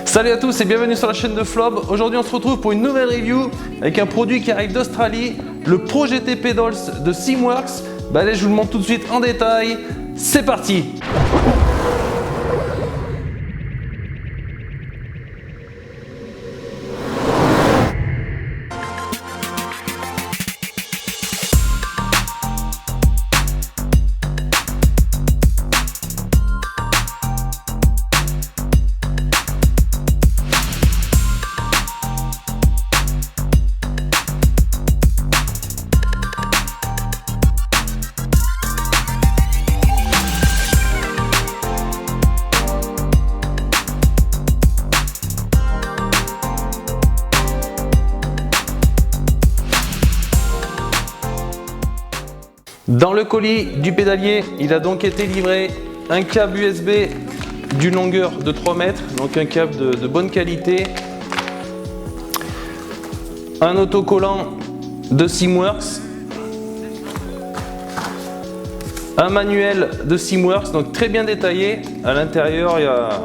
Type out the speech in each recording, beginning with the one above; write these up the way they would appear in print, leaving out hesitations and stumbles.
Salut à tous et bienvenue sur la chaîne de Flob. Aujourd'hui on se retrouve pour une nouvelle review avec un produit qui arrive d'Australie, le Pro GT Pedals de Simworks. Allez, je vous le montre tout de suite en détail, c'est parti. Dans le colis du pédalier, il a donc été livré un câble USB d'une longueur de 3 mètres, donc un câble de bonne qualité, un autocollant de Simworks, un manuel de Simworks, donc très bien détaillé. À l'intérieur, il y a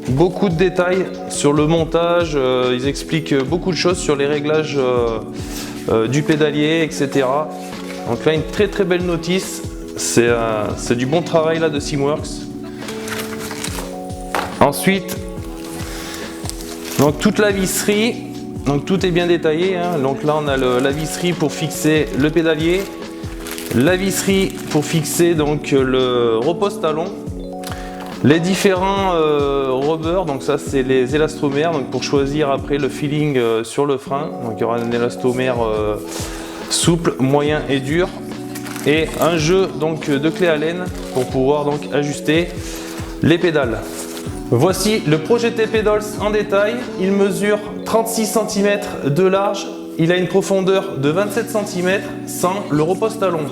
beaucoup de détails sur le montage, ils expliquent beaucoup de choses sur les réglages du pédalier, etc. Donc là, une très belle notice, c'est du bon travail là de Simworks. Ensuite, donc toute la visserie, donc tout est bien détaillé, hein. Donc là on a la visserie pour fixer le pédalier, la visserie pour fixer donc le repose-talon, les différents rubbers, donc ça c'est les élastomères, donc pour choisir après le feeling sur le frein. Donc il y aura un élastomère souple, moyen et dur, et un jeu donc de clé Allen pour pouvoir donc ajuster les pédales. Voici le Pro GT Pedals en détail. Il mesure 36 cm de large, il a une profondeur de 27 cm sans le repose-talon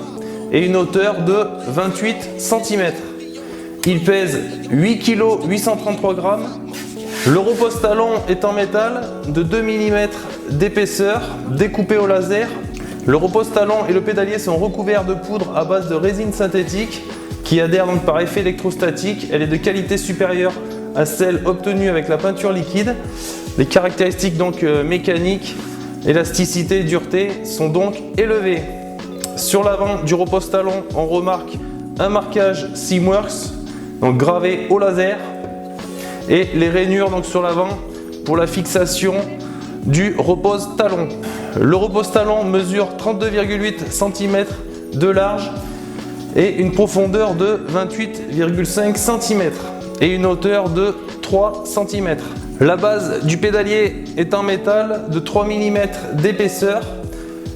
et une hauteur de 28 cm. Il pèse 8 kg 833 g. Le repose-talon est en métal de 2 mm d'épaisseur, découpé au laser. Le repose-talon et le pédalier sont recouverts de poudre à base de résine synthétique qui adhère donc par effet électrostatique. Elle est de qualité supérieure à celle obtenue avec la peinture liquide. Les caractéristiques donc mécaniques, élasticité et dureté sont donc élevées. Sur l'avant du repose-talon, on remarque un marquage Simworks, donc gravé au laser, et les rainures donc sur l'avant pour la fixation du repose-talon. Le repose-talon mesure 32,8 cm de large et une profondeur de 28,5 cm et une hauteur de 3 cm. La base du pédalier est en métal de 3 mm d'épaisseur.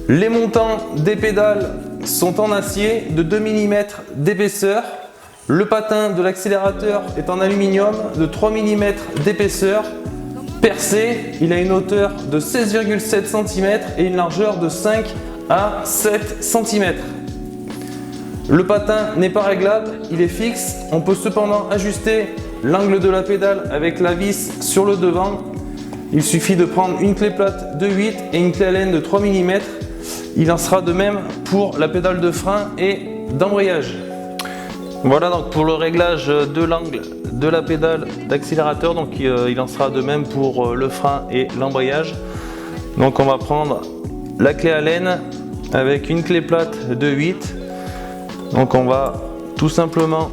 Les montants des pédales sont en acier de 2 mm d'épaisseur. Le patin de l'accélérateur est en aluminium de 3 mm d'épaisseur. Percé, il a une hauteur de 16,7 cm et une largeur de 5 à 7 cm. Le patin n'est pas réglable, il est fixe. On peut cependant ajuster l'angle de la pédale avec la vis sur le devant. Il suffit de prendre une clé plate de 8 et une clé Allen de 3 mm. Il en sera de même pour la pédale de frein et d'embrayage. Voilà donc pour le réglage de l'angle de la pédale d'accélérateur, donc il en sera de même pour le frein et l'embrayage. Donc on va prendre la clé Allen avec une clé plate de 8. Donc on va tout simplement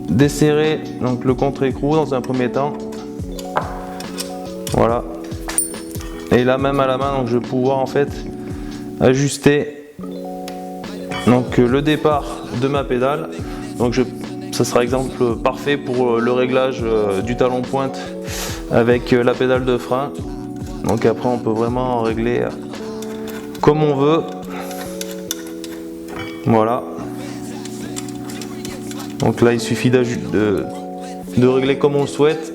desserrer donc le contre-écrou dans un premier temps. Voilà. Et là même à la main, donc je vais pouvoir en fait ajuster donc le départ de ma pédale. Donc ça sera exemple parfait pour le réglage du talon pointe avec la pédale de frein. Donc après on peut vraiment régler comme on veut. Voilà. Donc là il suffit de régler comme on le souhaite.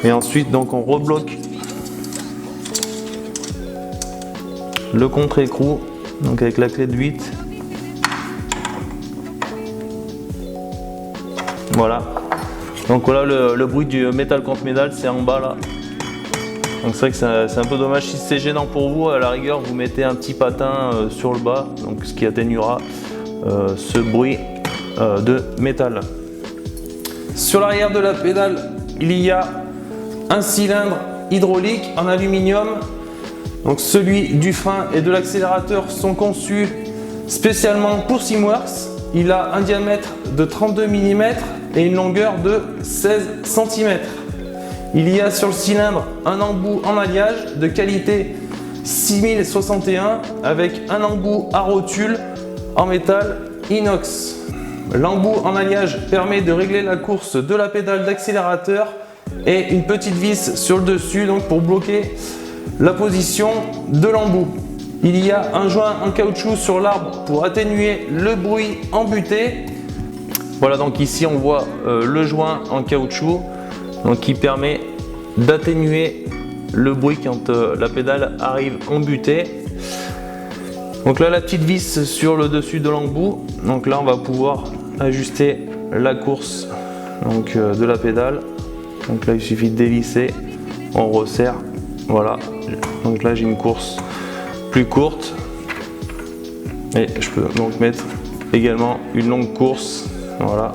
Et ensuite donc on rebloque le contre-écrou donc avec la clé de 8. Voilà. Donc voilà le bruit du métal contre métal, c'est en bas là. Donc c'est vrai que c'est un peu dommage. Si c'est gênant pour vous, à la rigueur vous mettez un petit patin sur le bas, donc ce qui atténuera ce bruit. de métal. Sur l'arrière de la pédale, il y a un cylindre hydraulique en aluminium. Donc celui du frein et de l'accélérateur sont conçus spécialement pour Simworks. Il a un diamètre de 32 mm et une longueur de 16 cm. Il y a sur le cylindre un embout en alliage de qualité 6061 avec un embout à rotule en métal inox. L'embout en alliage permet de régler la course de la pédale d'accélérateur et une petite vis sur le dessus donc pour bloquer la position de l'embout. Il y a un joint en caoutchouc sur l'arbre pour atténuer le bruit embuté. Voilà, donc ici on voit le joint en caoutchouc donc qui permet d'atténuer le bruit quand la pédale arrive embutée. Donc là la petite vis sur le dessus de l'embout. Donc là on va pouvoir ajuster la course donc, de la pédale. Donc là il suffit de dévisser, on resserre. Voilà, donc là j'ai une course plus courte et je peux donc mettre également une longue course. Voilà,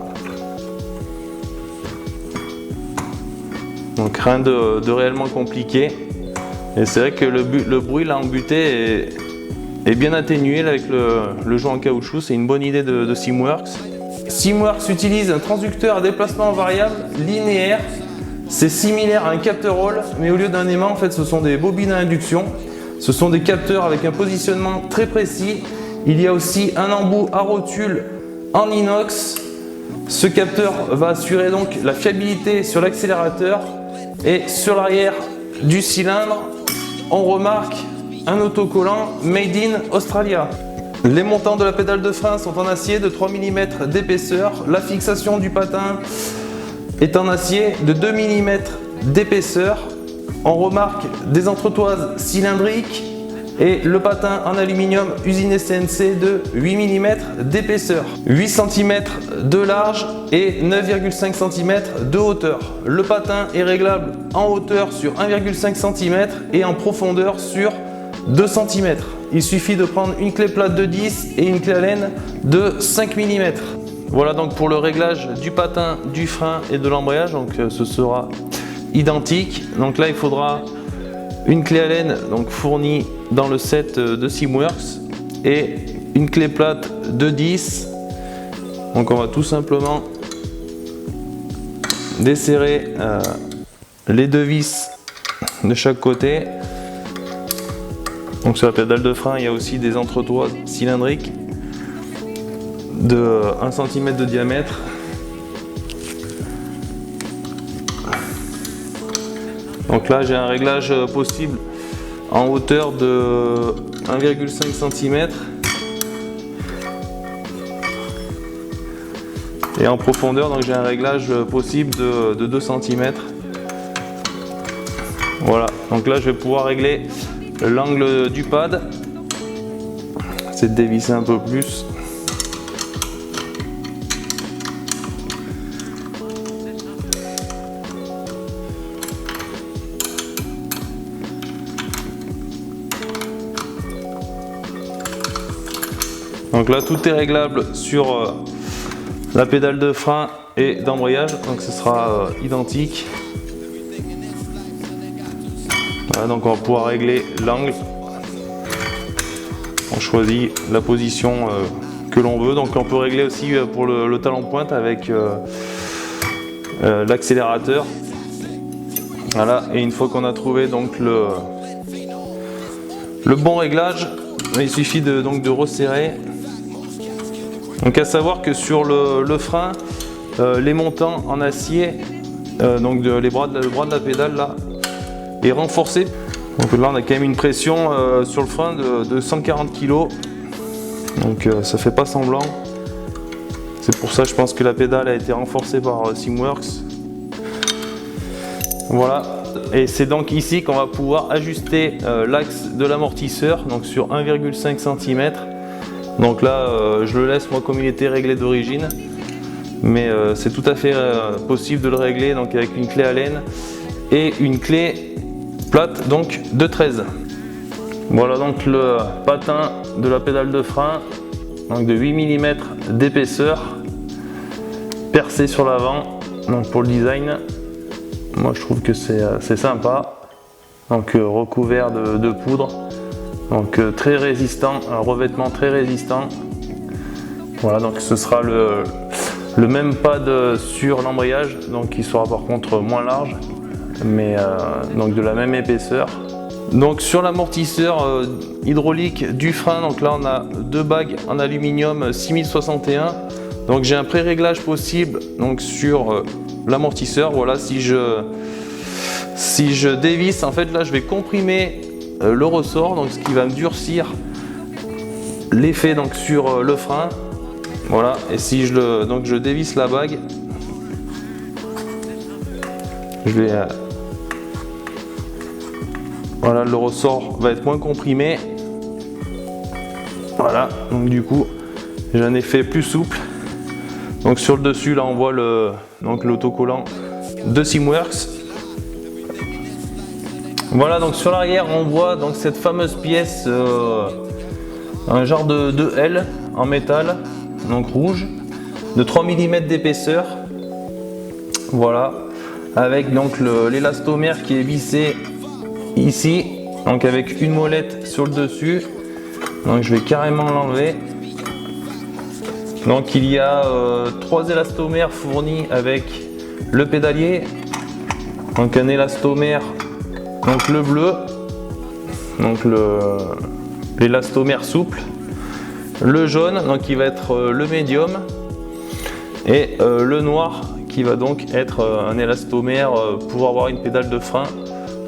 donc rien de réellement compliqué et c'est vrai que le bruit là embuté est bien atténué là, avec le joint en caoutchouc. C'est une bonne idée de Simworks. Simworks utilise un transducteur à déplacement variable linéaire. C'est similaire à un capteur Hall, mais au lieu d'un aimant, en fait, ce sont des bobines à induction. Ce sont des capteurs avec un positionnement très précis. Il y a aussi un embout à rotule en inox. Ce capteur va assurer donc la fiabilité sur l'accélérateur et sur l'arrière du cylindre, on remarque un autocollant Made in Australia. Les montants de la pédale de frein sont en acier de 3 mm d'épaisseur. La fixation du patin est en acier de 2 mm d'épaisseur. On remarque des entretoises cylindriques et le patin en aluminium usiné CNC de 8 mm d'épaisseur, 8 cm de large et 9,5 cm de hauteur. Le patin est réglable en hauteur sur 1,5 cm et en profondeur sur 2 cm. Il suffit de prendre une clé plate de 10 et une clé à laine de 5 mm. Voilà donc pour le réglage du patin, du frein et de l'embrayage, donc ce sera identique. Donc là il faudra une clé à laine donc fournie dans le set de Simworks et une clé plate de 10. Donc on va tout simplement desserrer les deux vis de chaque côté. Donc sur la pédale de frein il y a aussi des entretoises cylindriques de 1 cm de diamètre. Donc là j'ai un réglage possible en hauteur de 1,5 cm et en profondeur donc j'ai un réglage possible de 2 cm. Voilà, donc là je vais pouvoir régler l'angle du pad. C'est de dévisser un peu plus. Donc là tout est réglable sur la pédale de frein et d'embrayage, donc ce sera identique. Voilà, donc on va pouvoir régler l'angle. On choisit la position que l'on veut. Donc on peut régler aussi pour le talon pointe avec l'accélérateur. Voilà, et une fois qu'on a trouvé donc le bon réglage, il suffit de resserrer. Donc à savoir que sur le frein, les montants en acier, donc le bras de la pédale là, est renforcé. Donc là on a quand même une pression sur le frein de 140 kg. Donc ça fait pas semblant. C'est pour ça je pense que la pédale a été renforcée par Simworks. Voilà. Et c'est donc ici qu'on va pouvoir ajuster l'axe de l'amortisseur, donc sur 1,5 cm. Donc là je le laisse moi comme il était réglé d'origine, mais c'est tout à fait possible de le régler donc avec une clé Allen et une clé plate donc de 13. Voilà donc le patin de la pédale de frein donc de 8 mm d'épaisseur. percé sur l'avant. Donc pour le design, moi je trouve que c'est sympa. Donc recouvert de poudre. Donc très résistant, un revêtement très résistant. Voilà, donc ce sera le même pad sur l'embrayage, donc qui sera par contre moins large, mais donc de la même épaisseur. Donc sur l'amortisseur hydraulique du frein, donc là on a deux bagues en aluminium 6061. Donc j'ai un pré-réglage possible donc sur l'amortisseur. Voilà, si je dévisse, en fait là je vais comprimer le ressort, donc ce qui va me durcir l'effet donc sur le frein. Voilà, et si je dévisse la bague, je vais voilà, le ressort va être moins comprimé. Voilà, donc du coup j'ai un effet plus souple. Donc sur le dessus là on voit l'autocollant de Simworks. Voilà, donc sur l'arrière on voit donc cette fameuse pièce, un genre de L en métal, donc rouge, de 3 mm d'épaisseur. Voilà, avec donc l'élastomère qui est vissé ici, donc avec une molette sur le dessus. Donc je vais carrément l'enlever. Donc il y a 3 élastomères fournis avec le pédalier. Donc un élastomère, donc le bleu, donc l'élastomère souple, le jaune donc qui va être le médium, et le noir qui va donc être un élastomère pour avoir une pédale de frein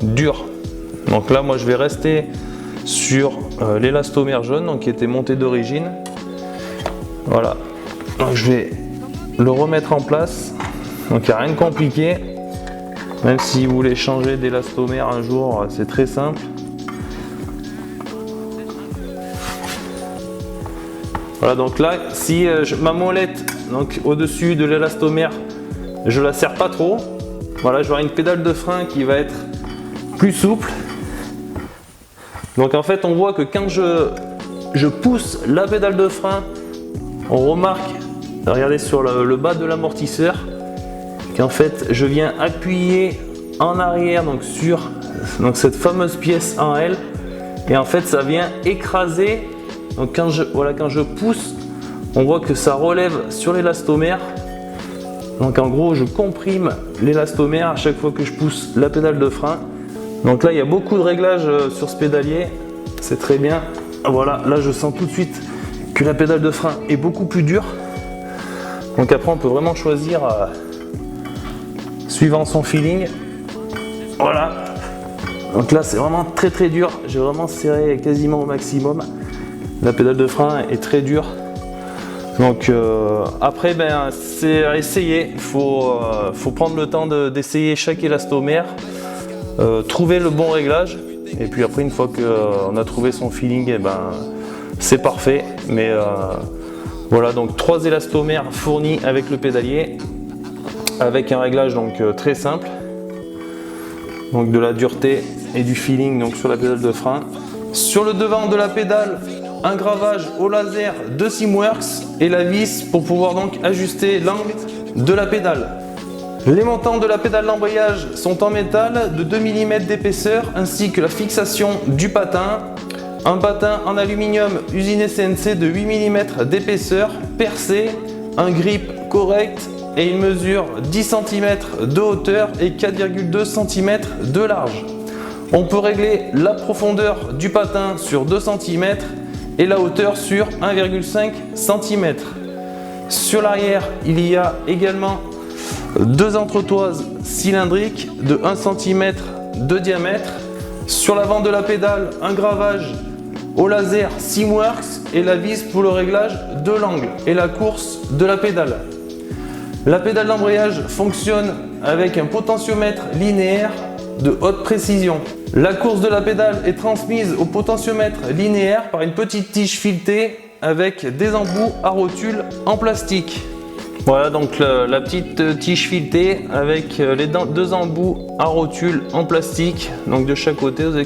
dure. Donc là moi je vais rester sur l'élastomère jaune, donc qui était monté d'origine. Voilà, donc je vais le remettre en place. Donc il n'y a rien de compliqué, même si vous voulez changer d'élastomère un jour, c'est très simple. Voilà, donc là si ma molette donc au-dessus de l'élastomère, je la serre pas trop, voilà, je vais avoir une pédale de frein qui va être plus souple. Donc en fait on voit que quand je pousse la pédale de frein, on remarque, regardez sur le bas de l'amortisseur, qu'en fait je viens appuyer en arrière donc sur cette fameuse pièce en L, et en fait ça vient écraser. Donc quand je pousse, on voit que ça relève sur l'élastomère. Donc en gros je comprime l'élastomère à chaque fois que je pousse la pédale de frein. Donc là il y a beaucoup de réglages sur ce pédalier, c'est très bien. Voilà, là je sens tout de suite que la pédale de frein est beaucoup plus dure. Donc après on peut vraiment choisir suivant son feeling. Voilà, donc là c'est vraiment très très dur, j'ai vraiment serré quasiment au maximum. La pédale de frein est très dure. Donc après c'est à essayer, il faut prendre le temps d'essayer chaque élastomère, trouver le bon réglage, et puis après une fois qu'on a trouvé son feeling, c'est parfait. Mais voilà, donc 3 élastomères fournis avec le pédalier, avec un réglage donc très simple, donc de la dureté et du feeling donc sur la pédale de frein. Sur le devant de la pédale, un gravage au laser de Simworks et la vis pour pouvoir donc ajuster l'angle de la pédale. Les montants de la pédale d'embrayage sont en métal de 2 mm d'épaisseur, ainsi que la fixation du patin. Un patin en aluminium usiné CNC de 8 mm d'épaisseur, percé, un grip correct et une mesure 10 cm de hauteur et 4,2 cm de large. On peut régler la profondeur du patin sur 2 cm et la hauteur sur 1,5 cm. Sur l'arrière, il y a également 2 entretoises cylindriques de 1 cm de diamètre. Sur l'avant de la pédale, un gravage au laser Simworks et la vis pour le réglage de l'angle et la course de la pédale. La pédale d'embrayage fonctionne avec un potentiomètre linéaire de haute précision. La course de la pédale est transmise au potentiomètre linéaire par une petite tige filetée avec des embouts à rotule en plastique. Voilà donc la petite tige filetée avec les 2 embouts à rotule en plastique, donc de chaque côté aux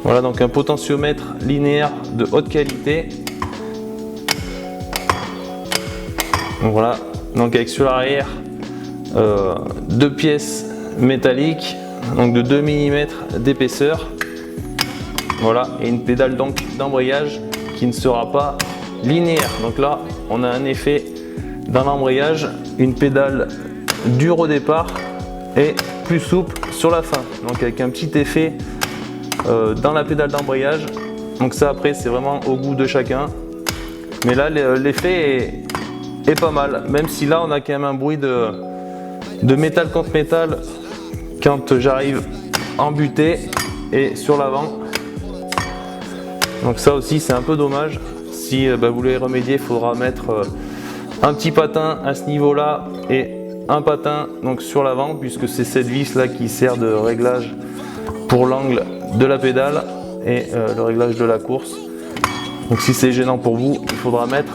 Voilà, donc un potentiomètre linéaire de haute qualité. Donc voilà, donc avec sur l'arrière 2 pièces métalliques, donc de 2 mm d'épaisseur. Voilà, et une pédale donc d'embrayage qui ne sera pas linéaire. Donc là, on a un effet dans l'embrayage, une pédale dure au départ et plus souple sur la fin. Donc avec un petit effet dans la pédale d'embrayage. Donc ça après c'est vraiment au goût de chacun. Mais là l'effet est pas mal. Même si là on a quand même un bruit de métal contre métal quand j'arrive en butée et sur l'avant. Donc ça aussi c'est un peu dommage. Si vous voulez remédier, il faudra mettre un petit patin à ce niveau là et un patin donc sur l'avant, puisque c'est cette vis là qui sert de réglage pour l'angle de la pédale et le réglage de la course. Donc si c'est gênant pour vous, il faudra mettre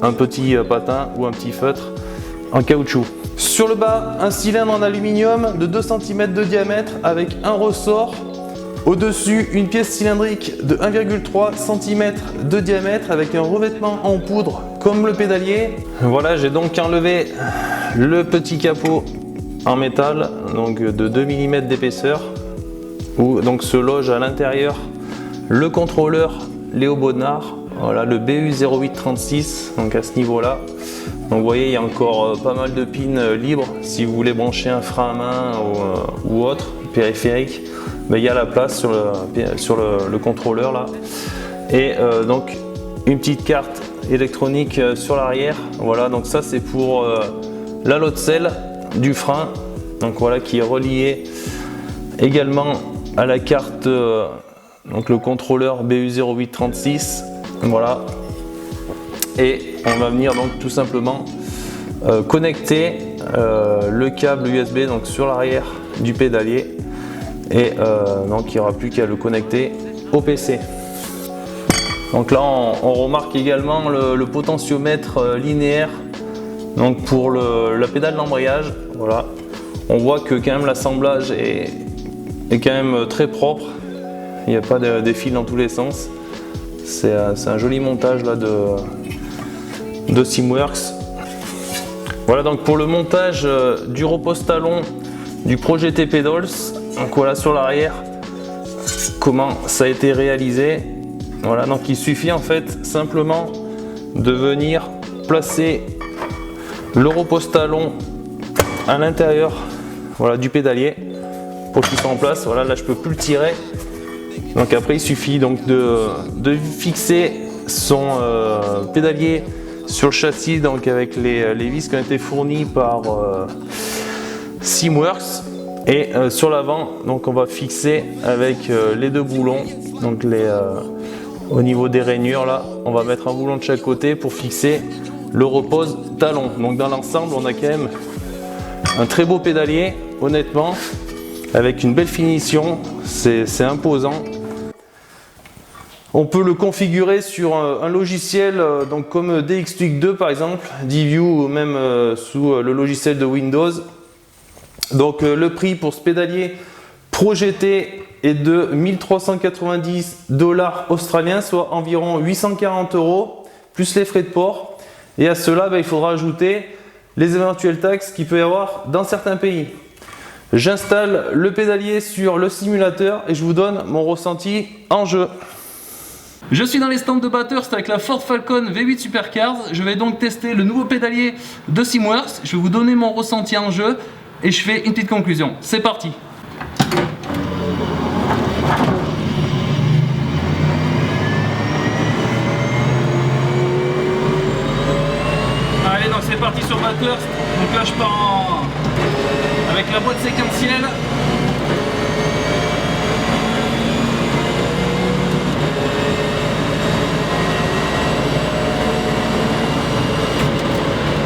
un petit patin ou un petit feutre en caoutchouc. Sur le bas, un cylindre en aluminium de 2 cm de diamètre avec un ressort. Au-dessus, une pièce cylindrique de 1,3 cm de diamètre avec un revêtement en poudre comme le pédalier. Voilà, j'ai donc enlevé le petit capot en métal donc de 2 mm d'épaisseur où donc se loge à l'intérieur le contrôleur Léo Bodnar. Voilà, le BU0836, donc à ce niveau-là. Donc vous voyez, il y a encore pas mal de pins libres si vous voulez brancher un frein à main ou autre périphérique. Mais il y a la place sur le contrôleur là. Et donc une petite carte électronique sur l'arrière. Voilà, donc ça c'est pour la lotte selle du frein. Donc voilà, qui est relié également à la carte, donc le contrôleur BU0836. Voilà. Et on va venir donc tout simplement connecter le câble USB donc sur l'arrière du pédalier. Et donc il n'y aura plus qu'à le connecter au PC. Donc là on remarque également le potentiomètre linéaire donc pour la pédale d'embrayage. Voilà, on voit que quand même l'assemblage est quand même très propre, il n'y a pas de fils dans tous les sens. C'est un joli montage là de Simworks. Voilà, donc pour le montage du repose talon du Projet T-Pedals. Donc voilà sur l'arrière comment ça a été réalisé. Voilà, donc il suffit en fait simplement de venir placer le repose talon à l'intérieur, voilà, du pédalier pour qu'il soit en place. Voilà, là je peux plus le tirer. Donc après il suffit donc de fixer son pédalier sur le châssis, donc avec les vis qui ont été fournies par Simworks. Et sur l'avant, donc on va fixer avec les 2 boulons, donc au niveau des rainures là, on va mettre un boulon de chaque côté pour fixer le repose talon. Donc dans l'ensemble, on a quand même un très beau pédalier, honnêtement, avec une belle finition, c'est imposant. On peut le configurer sur un logiciel donc comme DXTuning 2 par exemple, DView ou même sous le logiciel de Windows. Donc le prix pour ce pédalier Projet T est de 1390 $ australiens, soit environ 840 € plus les frais de port. Et à cela, il faudra ajouter les éventuelles taxes qu'il peut y avoir dans certains pays. J'installe le pédalier sur le simulateur et je vous donne mon ressenti en jeu. Je suis dans les stands de Bathurst avec la Ford Falcon V8 Supercars. Je vais donc tester le nouveau pédalier de Simworks. Je vais vous donner mon ressenti en jeu et je fais une petite conclusion. C'est parti. Allez, donc c'est parti sur Bathurst. Donc là je pars avec la boîte séquentielle.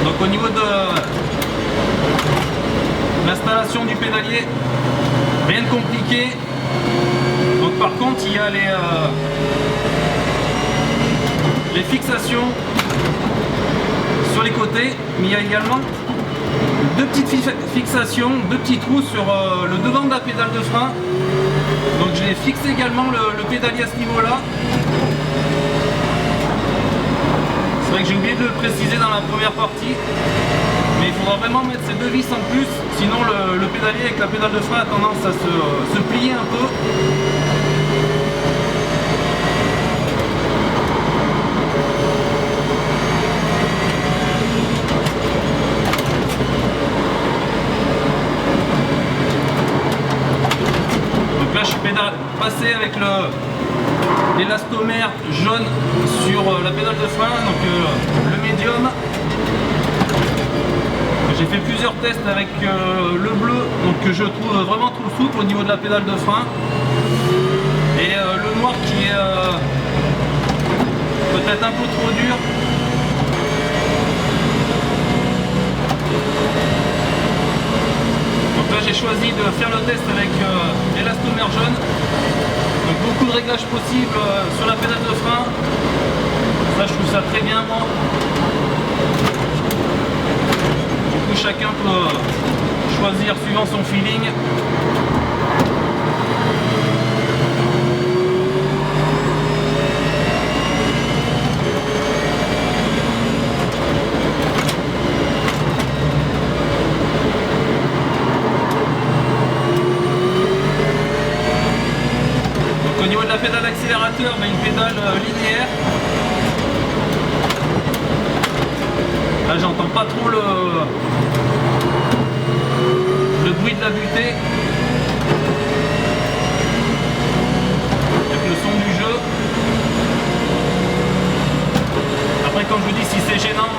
Donc au niveau de l'installation du pédalier, rien de compliqué. Donc par contre il y a les fixations sur les côtés, mais il y a également 2 petites fixations, 2 petits trous sur le devant de la pédale de frein Donc je vais fixer également le pédalier à ce niveau-là. C'est vrai que j'ai oublié de le préciser dans la première partie. Mais il faudra vraiment mettre ces deux vis en plus, sinon le pédalier avec la pédale de frein a tendance à se plier un peu. Donc là je suis passé avec l'élastomère jaune sur la pédale de frein, donc le médium. J'ai fait plusieurs tests avec le bleu, donc que je trouve vraiment trop souple au niveau de la pédale de frein. Et le noir qui est peut-être un peu trop dur. Donc là j'ai choisi de faire le test avec l'élastomère jaune. Donc beaucoup de réglages possibles sur la pédale de frein. Ça je trouve ça très bien moi. Chacun peut choisir suivant son feeling. Donc au niveau de la pédale accélérateur, une pédale linéaire. Là j'entends pas trop le bruit de la butée avec le son du jeu. Après comme je vous dis, si c'est gênant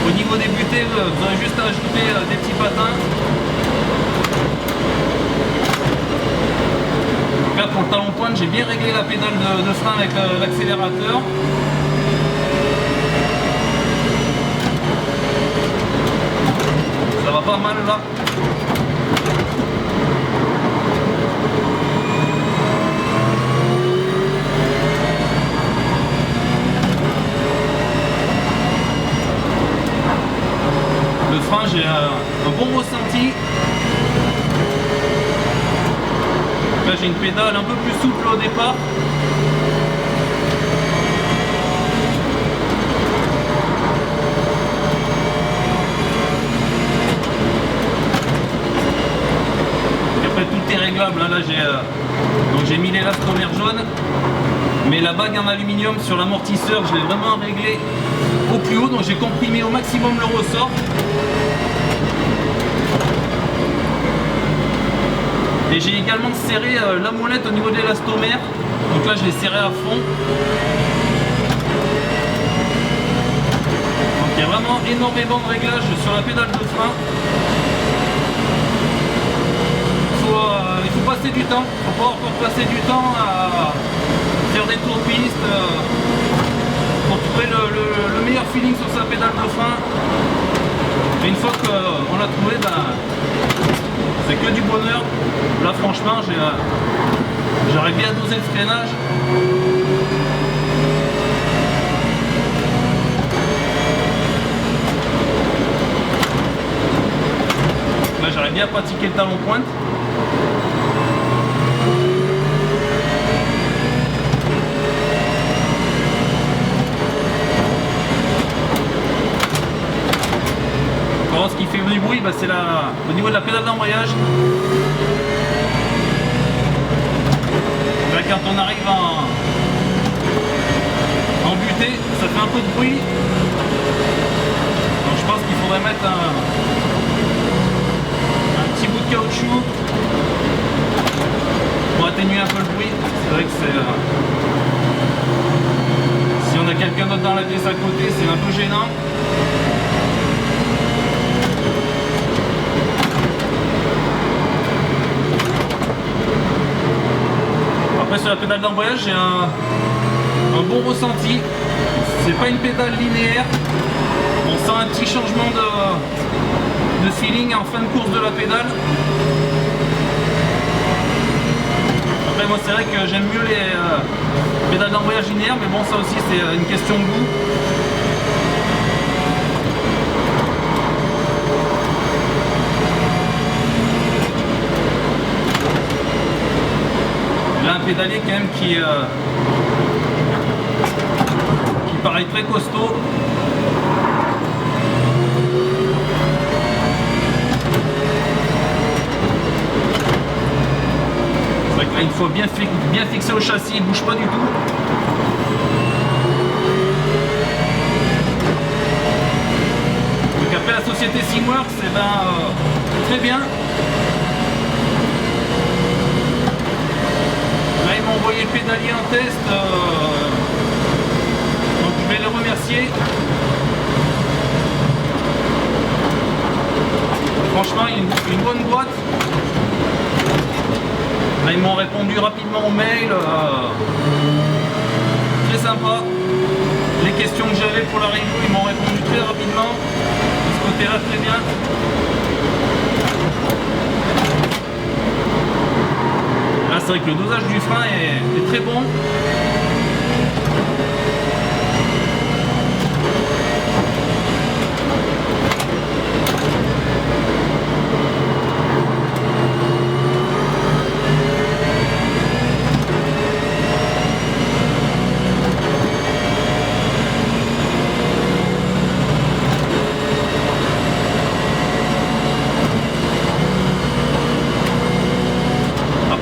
au niveau des butées, vous aurez juste à ajouter des petits patins. Donc là pour le talon pointe, j'ai bien réglé la pédale de frein avec l'accélérateur. Ça va pas mal là. Le frein, j'ai un bon ressenti. Là j'ai une pédale un peu plus souple au départ. Tout est réglable, là j'ai mis l'élastomère jaune, mais la bague en aluminium sur l'amortisseur je l'ai vraiment réglé au plus haut, donc j'ai comprimé au maximum le ressort. Et j'ai également serré la molette au niveau de l'élastomère, donc là je l'ai serré à fond. Donc il y a vraiment énormément de réglages sur la pédale de frein. Il faut passer du temps, il faut pas encore passer du temps à faire des tours pistes pour trouver le meilleur feeling sur sa pédale de frein. Et une fois qu'on l'a trouvé, c'est que du bonheur. Là franchement j'arrive bien à doser le freinage. Là j'arrive bien à pratiquer le talon pointe. Alors, ce qui fait du bruit, c'est au niveau de la pédale d'embrayage. Là, quand on arrive en butée, ça fait un peu de bruit. Donc je pense qu'il faudrait mettre un petit bout de caoutchouc pour atténuer un peu le bruit. C'est vrai que si on a quelqu'un d'autre dans la pièce à côté, c'est un peu gênant. Après sur la pédale d'embrayage j'ai un bon ressenti. C'est pas une pédale linéaire. On sent un petit changement de feeling en fin de course de la pédale. Après moi c'est vrai que j'aime mieux les pédales d'embrayage linéaires, mais bon ça aussi c'est une question de goût. un pédalier quand même qui paraît très costaud. C'est vrai que là il faut bien fixer au châssis, il ne bouge pas du tout. Donc après la société Simworks, c'est très bien. Là ils m'ont envoyé le pédalier en test, donc je vais les remercier. Franchement une bonne boîte. Là ils m'ont répondu rapidement au mail, très sympa. Les questions que j'avais pour la review, ils m'ont répondu très rapidement. De ce côté là très bien. Là c'est vrai que le dosage du frein est très bon.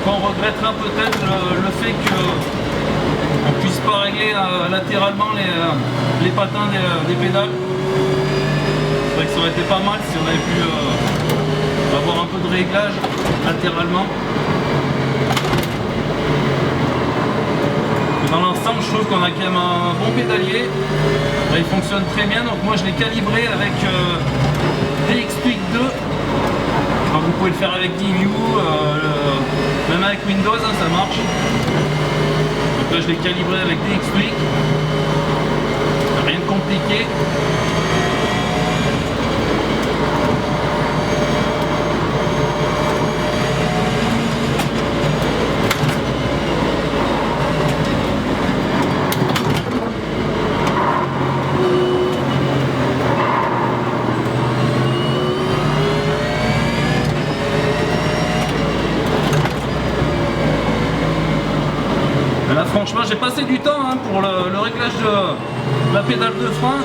On regrettera peut-être le fait qu'on ne puisse pas régler latéralement les patins des pédales. C'est vrai que ça aurait été pas mal si on avait pu avoir un peu de réglage latéralement. Dans l'ensemble, je trouve qu'on a quand même un bon pédalier. Là, il fonctionne très bien, donc moi je l'ai calibré avec DX Tweak 2. Enfin, vous pouvez le faire avec D-View, même avec Windows, hein, ça marche. Donc là je l'ai calibré avec DX Tweak. Rien de compliqué. Là franchement j'ai passé du temps pour le réglage de la pédale de frein,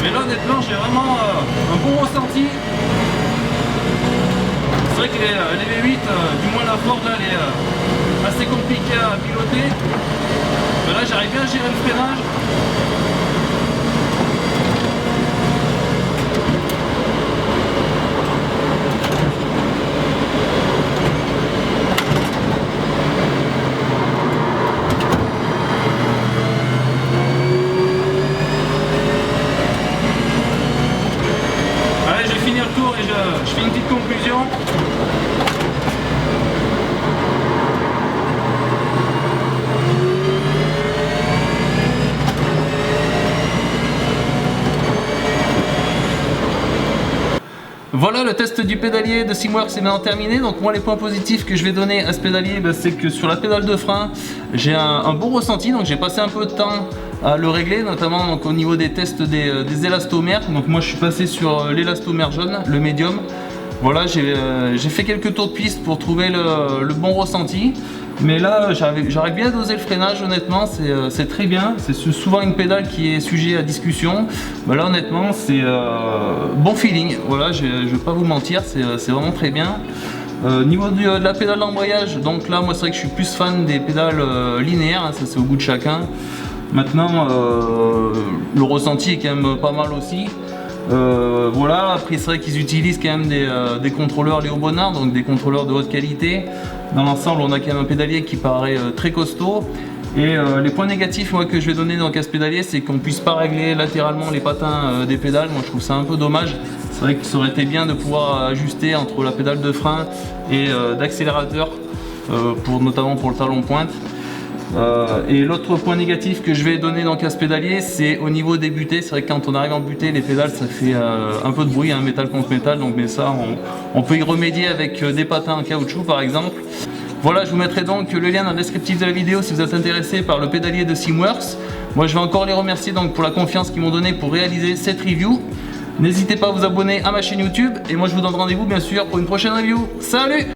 mais là honnêtement j'ai vraiment un bon ressenti. C'est vrai que les V8, du moins la Ford là, elle est assez compliquée à piloter, mais là j'arrive bien à gérer le freinage. Je fais une petite conclusion. Voilà, le test du pédalier de Simworks est maintenant terminé. Donc moi les points positifs que je vais donner à ce pédalier, c'est que sur la pédale de frein j'ai un bon ressenti. Donc j'ai passé un peu de temps à le régler, notamment donc, au niveau des tests des élastomères. Donc moi je suis passé sur l'élastomère jaune, le médium. Voilà, j'ai fait quelques tours de piste pour trouver le bon ressenti. Mais là j'arrive bien à doser le freinage, honnêtement c'est très bien. C'est souvent une pédale qui est sujet à discussion. Mais là honnêtement c'est bon feeling, voilà, je ne vais pas vous mentir, c'est vraiment très bien. Niveau de la pédale d'embrayage, donc là moi c'est vrai que je suis plus fan des pédales linéaires, ça c'est au goût de chacun. Maintenant le ressenti est quand même pas mal aussi. Voilà, après c'est vrai qu'ils utilisent quand même des contrôleurs Léo Bonnard, donc des contrôleurs de haute qualité. Dans l'ensemble on a quand même un pédalier qui paraît très costaud. Et les points négatifs moi, que je vais donner dans ce pédalier, c'est qu'on ne puisse pas régler latéralement les patins des pédales. Moi je trouve ça un peu dommage. C'est vrai que ça aurait été bien de pouvoir ajuster entre la pédale de frein et d'accélérateur, notamment pour le talon pointe. Et l'autre point négatif que je vais donner dans ce pédalier, c'est au niveau des butées. C'est vrai que quand on arrive en butée, les pédales ça fait un peu de bruit, métal contre métal, donc mais ça on peut y remédier avec des patins en caoutchouc par exemple. Voilà, je vous mettrai donc le lien dans le descriptif de la vidéo si vous êtes intéressé par le pédalier de Simworks. Moi je vais encore les remercier donc pour la confiance qu'ils m'ont donnée pour réaliser cette review. N'hésitez pas à vous abonner à ma chaîne YouTube et moi je vous donne rendez-vous bien sûr pour une prochaine review. Salut!